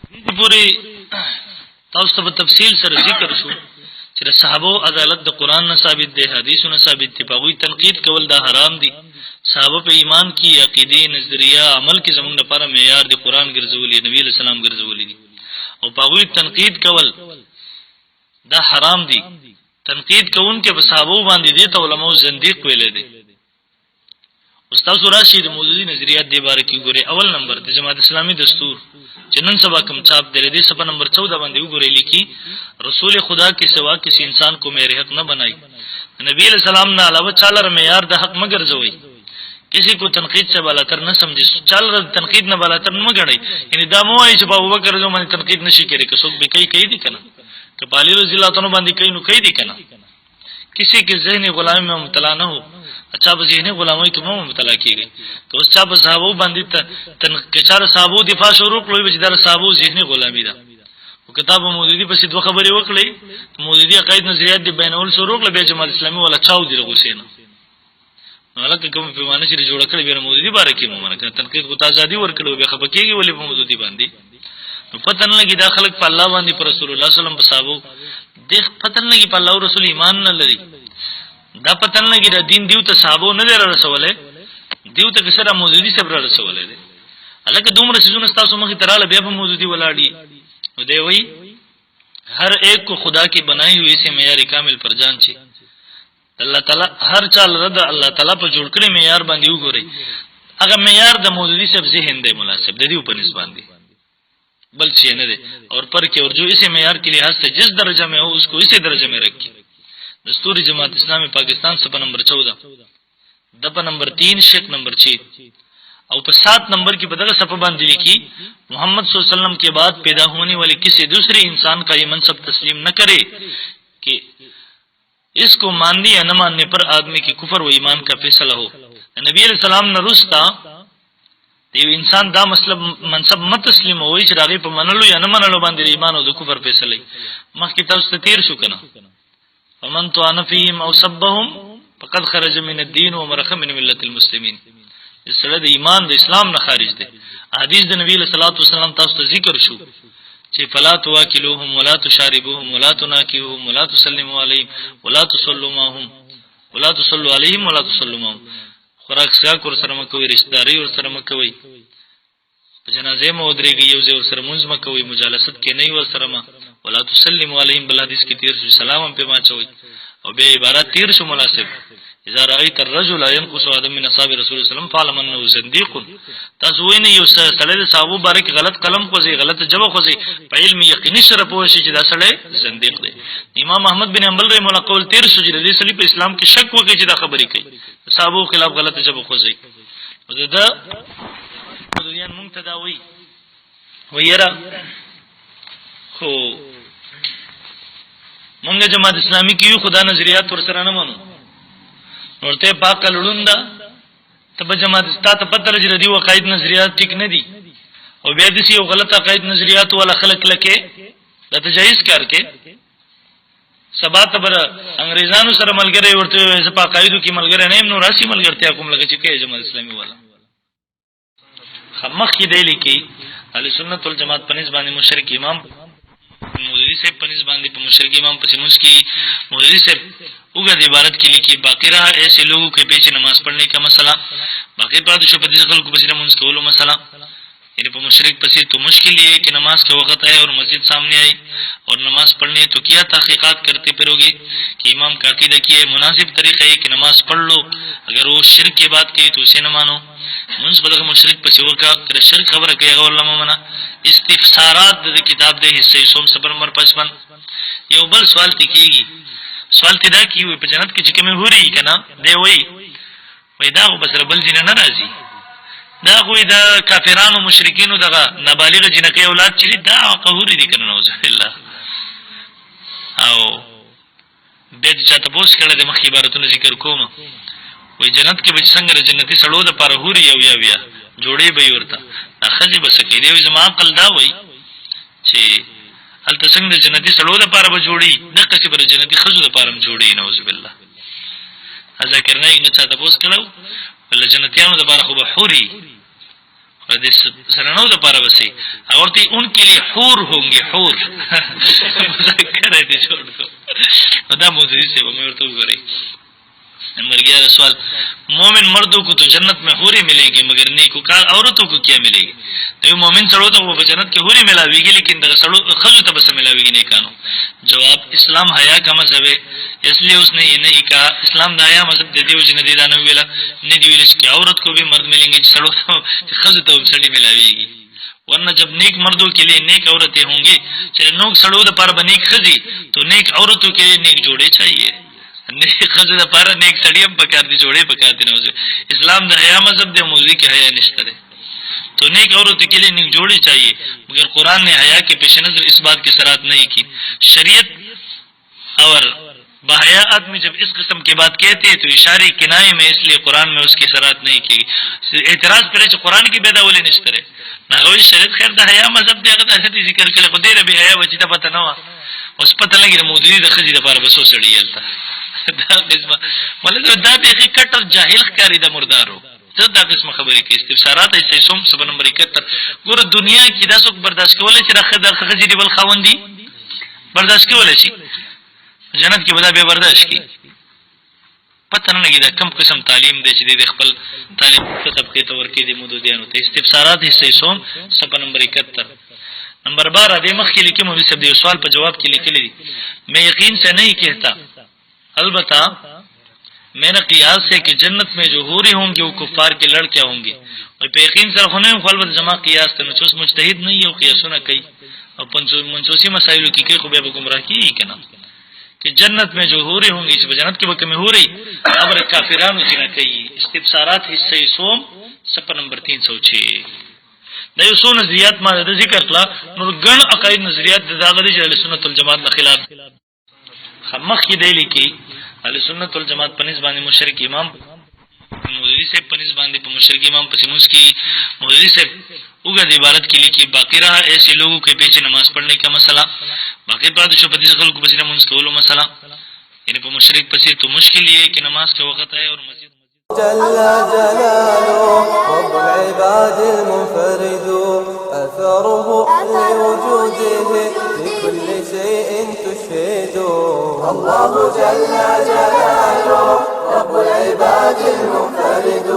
دې پوری تاسو ته په تفصیل سره ذکر شو چې صحابه عدالت د قران نه ثابت دي، حدیثونو ثابت دي، په غوي تنقید کول دا حرام دي. صحابه په ایمان کې عقیده نظریه عمل کې زمونږ لپاره معیار دي، قران ګرځولي، نبی له سلام ګرځولي دي، او په غوي تنقید کول دا حرام دي. تنقید کوونکې په صحابه باندې دي ته علماء زنديق ویل دي. استاد راشد مولوی نظریات دی باره کې ګوري. اول نمبر د جماعت اسلامی دستور چې نن سبا کوم چاپ دی دې صفحه نمبر 14 باندې وګورئ لیکي رسول خدا کے سوا کسی انسان کو میرے حق نہ بنائی. نبی علیہ السلام نے علاوہ چالر معیار د حق مگر زوی کسی کو تنقید سے بالاتر نہ سمجھے، چالر تنقید نہ بالاتر نہ گڑی. یعنی دا مو ای چې ابو بکر جو باندې تنقید نشي کړي که څوک به کوي دي کنه که علی رضی الله تعالی باندې کوي نو کوي دي کنه. کسی کے ذہنی غلامی میں مبتلا نہ ہو، اچھا به ذهنی غلامۍ کې مو مبتلا کیږي. که اوس چا په صحابه باندې تنقید صحابه دفاع شروع کړو چې دا صحابه ذهنی غلامی ده. او کتاب مولوی په دوه خبرې وکړي، مولوی عقاید نظریات دی بینول شروع کړل، به جماعت اسلامي ولا چاو دی حسین نو لکه کوم په معنی چې جوړ کړی به مولوی باره کې مو منکه تنقید کو آزادي ورکړو به خپکیږي ولې په مولوی باندې نو پته نه لګي دا خلک په الله باندې پر رسول الله صلی الله علیه وسلم په صحابه د پته نه لګي په الله او رسول ایمان نه لري. دا پته نه لګي دا دین دیو ته صحابه نه در رسوله، دیو ته کسره مولوی صبر رسوله دي. الکه دومره سيزونه تاسو مخې تراله بیا په مولوی ولاړی. نو دی وی ہر ایک کو خدا کی بنائی ہوئی سے معیار کامل پر جان چی الله تعالی هر چال رد الله تعالی په جوړ کړی معیار باندې وګورئ. هغه معیار د مولوی صاحب ذهن دی مناسب دی په نسبت باندې بل څه نه دی. اور پر کې اور جو اسے معیار کے لحاظ سے جس درجہ میں ہو اس کو اسی درجے میں رکھیں. دستور جماعت اسلامی پاکستان صفحہ نمبر 14 دفعہ نمبر 3 شیخ نمبر 6 اور 7 نمبر کی بدغه صفحہ باندې لیکي محمد صلی اللہ علیہ وسلم کے بعد پیدا ہونے والے کسی دوسرے انسان کا یہ منصب تسلیم نہ کرے کہ اس کو ماننے یا نہ ماننے پر آدمی کی کفر و ایمان کا فیصلہ ہو. نبی علیہ السلام نے رستا دیو انسان دا مطلب منصب مت تسلیم ہوئی چې راغی په منلو یا نه منلو باندې ایمان او د کفر فیصله مخکې تاسو تیر شو کنه. ومن طعن فيهم او سبهم فقد خرج من الدين ومرخ من ملة المسلمين. سره د ایمان د اسلام نه خارج دی. حدیث د نبی صلی الله علیه وسلم تاسو ته ذکر شو چې فلا تواکلوهم ولا تشاربوهم ولا تناکحوهم ولا تسلموا علیهم ولا تصلوا معهم ولا تصلوا علیهم ولا تصلوا معهم. خوراک څخه کور سره مکوي، رشتہ داری ور سره مکوي، په جنازه مو درېږي، یو ځای ور سره مونږ مکوي، مجالست کې نه ور سره ما ولا تسلموا علیهم. بل حدیث کې تیر شو سلام هم په ما چوي او به عبارت تیر شو مناسب اذا رايت الرجل ينقص ادم من اصحاب رسول الله صلی الله علیه وسلم فعلم انه زنديق. تاسو وینئ یو سړی د صحابه بارک غلط قلم کوزي، غلط جواب کوزي، په علم یقیني سره پوه شي چې دا سړی زنديق دی. امام احمد بن حنبل رحمه الله قول تیر شو چې د سړي په اسلام کې شک وکړي چې دا خبرې کوي، صحابه خلاف غلط جواب کوزي. دا مولویان مونږ ته دا وایي ویرا خو مونږ جماعت اسلامی کې یو خدا نظریات ور سره نه مانو ورته پاک لړوندا تب جماعت ستاسو پتر چې دی وقاید نظریات ټیک نه دي او بیا دې یو غلط عقاید نظریات ولا خلق لکه د تجایز کار کې سبا تبر انګريزانو سره ملګری ورته په قاعده کې ملګری نه نو راسي ملګرتیا کوم لکه چې کې جماعت اسلامي والا خمخ کې دی لیکي اهل سنت والجماعت پنځ باندې مشرک امام مولوی سے پنځ باندې په مشرک امام پسې موږ کی مولوی سے اوګه د عبارت کې لیکي باقی رہا ایسے لوگوں کے پیچھے نماز پڑھنے کا مسئلہ باقی پاتې شو په دې خلکو پسې نماز کولو مسئلہ. یعنی په مشرک پسې تو مشکل یہ ہے کہ نماز کا وقت ہے اور مسجد سامنے آئی اور نماز پڑھنے تو کیا تحقیقات کرتے پھروگے کہ امام کا عقیدہ کی ہے مناسب طریقہ ہے کہ نماز پڑھ لو، اگر وہ شرک کی بات کہی تو اسے نہ مانو. منس بدغه مشرک پسې وکا کړه شرک خبره کوي هغه علماء منا استفسارات د کتاب د حصے سوم صبر نمبر 55. یو بل سوال تکیږي، سوال تدا کی وي په جنت کې چې کومه هوري کنه دی وای دا خو بس ربل جن نه راځي، دا خو دا کافرانو مشرکینو دغه نابالغ جنکې اولاد چې دا قهوري دي کنه نوذ بالله. او به چې تاسو پوښتنه کړه د مخې عبارتونو ذکر کوم وای جنت کې به څنګه جنتی سړو د پر هوري یو یا جوړې به ورته اخذي بس کې دی زما عقل دا وای چې الته څنګه جنتی سړو د پر به جوړي نه کسي بر جنتی خزو د پرم جوړي نوذ بالله. ذکر نه چا تاسو کړه ول جنتیانو د بار خو به حوري प्रदेश सरनों द पारा बसे और ती उनके लिए हूर होंगे हूर मुज़क्कर है छोड़ दो बता मुझे से वो मेरे तो करे नंबर 11 सवाल मोमिन मर्दों को तो जन्नत में हूरी मिलेगी मगर नेककार औरतों को क्या मिलेगी तो मोमिन सड़ो तो वो जन्नत के हूरी मिलावेगी लेकिन सड़ो खजू तब से मिलावेगी नेकानो जवाब इस्लाम हया का मजहब है इसलिए उसने ये नहीं कहा इस्लाम हया मजहब दे दियो जिन्हें दीदान वेला ने दियो इसकी औरत को भी मर्द मिलेंगे सड़ो तो खजू तब सड़ी मिलावेगी वरना जब नेक मर्दों के लिए नेक औरतें होंगी चले नोक सड़ो पर बनेक खजी तो नेक औरतों के लिए नेक जोड़े चाहिए नेक खजू पारा नेक सड़ियम पकार दी जोड़े पकाते ना उसे इस्लाम द हया मजहब दे मौजूद के हया निश्तरे तो नेक औरतों के लिए नेक जोड़े चाहिए मगर कुरान ने हया के पेश नजर इस बात की सराहत नहीं की शरीयत और बाहया आदमी जब इस किस्म की बात कहते हैं तो इशारे किनाए में इसलिए कुरान में उसकी सराहत नहीं की एतराज पर कुरान की बेदा बोले निश्तरे ना हो शरीयत खैर द हया मजहब दे अगर हदीस जिक्र के लिए खुदे रबी हया वचिता पता ना उस पता लगी मौजूदी द खजी द पार बसो सड़ी अलता दा किस्म मतलब दा बेखी कटर जाहिल कारी दा मुर्दारो तो दा किस्म खबरी की इस्तिफसारात ऐसे सोम सब नंबर 71 गुरु दुनिया की दासोक बर्दाश्त के बोले चिरा खदा खजी दी बल खावंदी बर्दाश्त के बोले छी जन्नत की बदा बे बर्दाश्त की पता न लगी दा कम किस्म तालीम दे छी दे खपल तालीम के सबके तवर के दे मुदुदियान होते इस्तिफसारात ऐसे सोम सब नंबर 71 नंबर 12 दे मख के लिखे मुझे सब दे सवाल पर जवाब के लिखे ली मैं यकीन से नहीं कहता अलबत्ता मेरा कियास है कि जन्नत में जो हूरी होंगे वो कुफ्फार के लड़कियां होंगी और पे यकीन सर होने अलबत्ता जमा कियास तो नचोस मुजतहिद नहीं हो कियास ना कई और मंसूसी मसाइल की कई खुबे गुमराह की के ना कि जन्नत में जो हूरी होंगी इस जन्नत के वक्त में हो रही अब काफिरान की ना कई इस्तिफसारात हिस्से सोम सफर नंबर 306 दयो सो नजरियात मा द जिक्र ला नूर गण अकायद नजरियात दागदी जल सुन्नत वल जमात के खिलाफ खमख की देली की अहले सुन्नत वल जमात पनिस बांधी मुशरिक इमाम मौलवी से पनिस बांधी पर मुशरिक इमाम पसिमुस की मौलवी से उगद इबारत के लिए कि बाकी रहा ऐसे लोगों के पीछे नमाज पढ़ने का मसला बाकी बात जो पति खल को पसीना मुंस को मसला यानी पर मुशरिक पसी तो मुश्किल ये कि नमाज का वक्त है और मस्जिद जल्ला जलालो रब्बुल इबादिल मुफरिद अथरुहु लिवुजूदिहि लिकुल्li शैइन तुशहिदु अल्लाहु जल्ला जलालो रब्बुल इबादिल मुफरिद